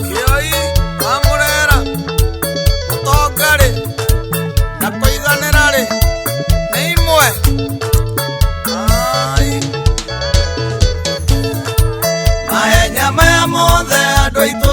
Kioi amurera utongari na kuiganira ri ni imwe. Mahenya maya mothe andu aitu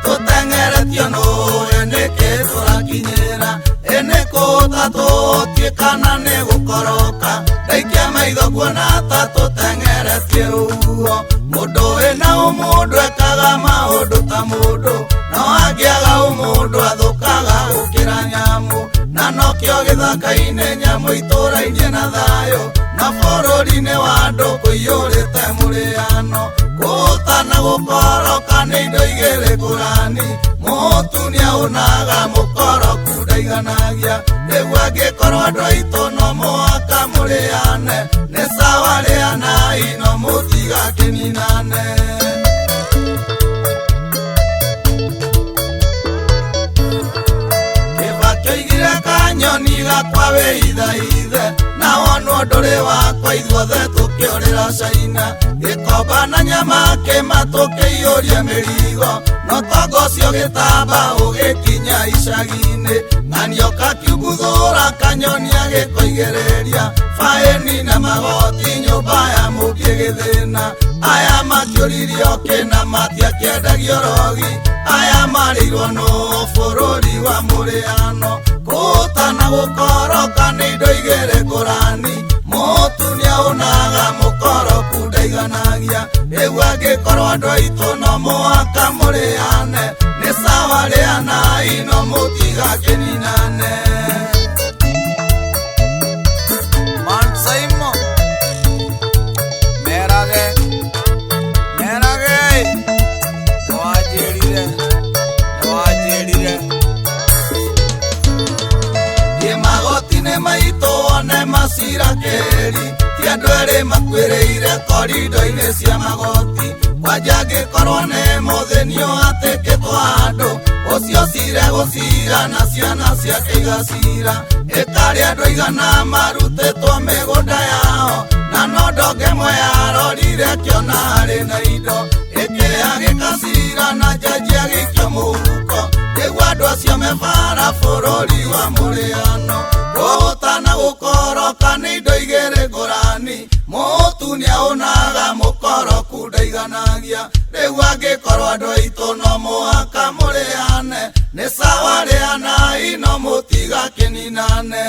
tutengeretio nuwe niki turakinyira enikuta tutiikana ni gukoroka ndaikia maitho kuona ta tutengeretie ruo. Mundu wina umundu ekaga maundu ta mundu no angiaga umundu athukaga gukira nyamu na nokio githaka-ini nyamu iturainie na thayu na bururi-ini wa andu kuiyurite muriano gutana gukoroka ni indo igiri ngurani. Mutumia unaga mukoroku ndaiganagia riu angikorwo andu aitu no muhaka muriane ni sawa rianai no mutigakininane. Kibaki oigire kanyoni gakwa wĩithaithe na wonwo ndũrĩ wakwa ithuothe tũkĩũrĩra Caina. Gĩkomba na nyama kĩma tũkĩiyũria mĩrigo no tongo ũcio gĩtamba ũgĩkinya icagi-inĩ. Ng'anio kakiumbuthũra kanyoni agĩkoigĩrĩria faĩni na magoti nyũmba ya mũngĩ gĩthĩna. Aya makĩũririo kĩna matiakĩendagio rogi aya marĩirwo nũ bũrũri wa mũrĩano. Gũtana gũkoroka nĩ indo igĩrĩ ngũrani. Mũtumia unaga mũkoroku ndaiganagia rĩu angĩkorwo andũ aitũ no mũhaka mũrĩane nĩ sawa rĩanai no mũtigakininane. Mansaimo merage nĩwanjĩrire magoti-inĩ maitũ one macira keri ti andũ erĩ makuĩrĩire korindo-inĩ cia magoti. Kwanja angĩkorwo nĩ mũthĩnio atĩkĩtwo andũ ũcio cire gũcira na ciana ciake igacira. Ĩtarĩ andũ igana marutĩtwo mĩgũnda yao na no ndongo ĩmwe yarorire akĩona harĩ na indo ĩkĩrĩa gĩkacira na njanji agĩikio mũhuko. Rĩu andũ acio mebara bũrũri wa mũrĩano. Gũtana gũkoroka nĩ indo igĩrĩ ngũrani. Mũtumia unaga mũkoroku ndaiganagia rĩu angĩkorwo andũ aitũ no mũhaka mũrĩane nĩ sawa rĩanai no mũtigakininane.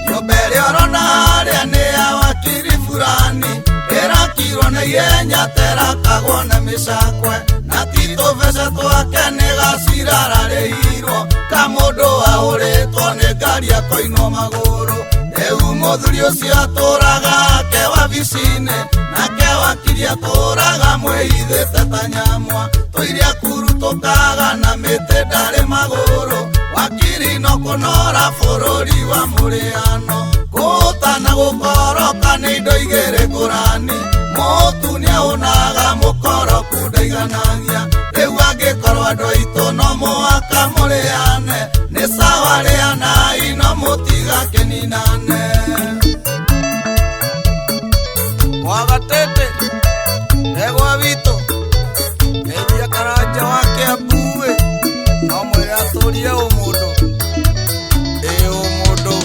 Nyũmba ĩrĩa ũrona harĩa nĩ ya wakiri fulani ĩrakirwo na ihenya terakagwo na mĩcakwe na ti tũbeca twake nĩ gacira ararĩirwo ka mũndũ ahũrĩtwo nĩ ngari akoinwo magũrũ. Rĩu mũthuri ũcio atũraga ake wabici-inĩ nake wakiri atũraga mwĩhithĩte ta nyamwa. Tũiria kuru tũkaga na mĩtĩ ndarĩ magũrũ. Wakiri no kũnora bũrũri wa mũrĩano. Gũtana gũkoroka nĩ indo igĩrĩ ngũrani. Mũtumia unaga mũkoroku ndaiganagia rĩu angĩkorwo andũ aitũ no mũhaka mũrĩane nĩ sawa rĩanai no mũtigakininane. Wagatete ndegwa witũ nĩthia karanja wa Kĩambu-ĩ no mwĩre atũrie ũmũndũ ũmũndũ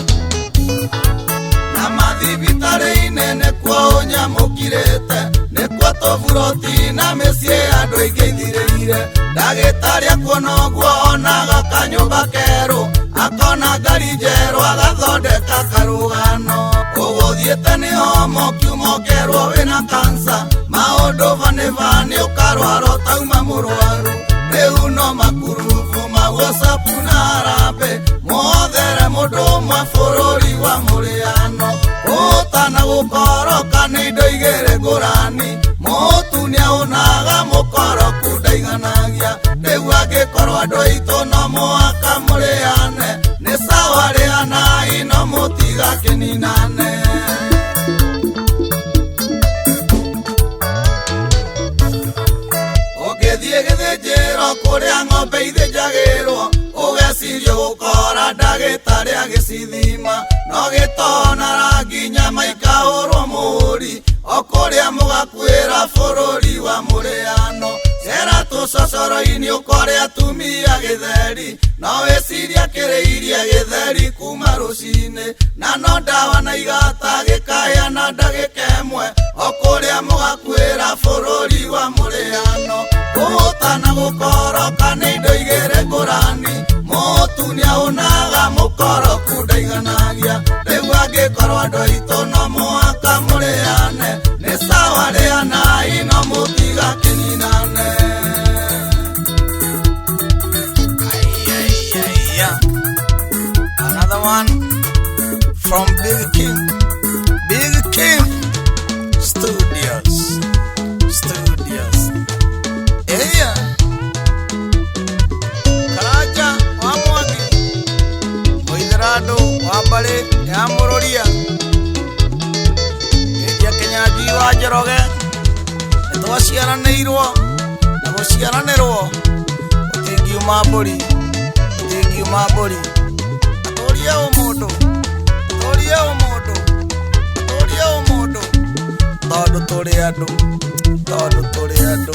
na mathibitarĩ-inĩ nĩkuo ũnyamũkirĩte nĩkuo tũburoti na mĩciĩ andũ aingĩ ithirĩire. Ndagĩtarĩ akuona ũguo onaga kanyũmba kerũ akona ngari njerũ agathondeka karũgano. Ũgũthiĩte nĩ homo kiuma ũkerwo wĩna kansa maũndũ vanĩvanĩ ũkarwara ũtauma mũrwaru. Rĩu no makurubu ma WhatsApp na harambĩ mothere mũndũ ũmwe bũrũri wa mũrĩano. Gũtana gũkoroka nĩ indo igĩrĩ ngũrani. Mũtumia unaga mũkoroku ndaiganagia rĩu angĩkorwo andũ aitũ no mũhaka mũrĩane nĩ sawa rĩanai no mũtigakininane. Ũngĩthiĩ gĩthĩnjĩro kũrĩa ng'ombe ithĩnjagĩrwo ũgecirio gũkora ndagĩtarĩ agĩcithima no ngoro-ini ukore atumia githeri no wiciria kiriirie githeri kuma rucini na no ndawa na igata gikaya na ndagika imwe okuria mugakwira bururi wa muriano guhutana gukoroka ni indo igiri ngurani mutunia unaga mukoroku ndaiganagia riu angikorwo andu aitu no muhaka muriane ni sawa rianai no mutiga kininane. Another one from Big King Studios. Yeah. Karaja wa Mwangi Muitherado wa Mbale ya Mururia India Kenyaji wa Njoroge nitwaciaranĩirwo na gũciaranĩrwo ũtingiuma mbũri atũria ũmũndũ tondũ tũrĩ andũ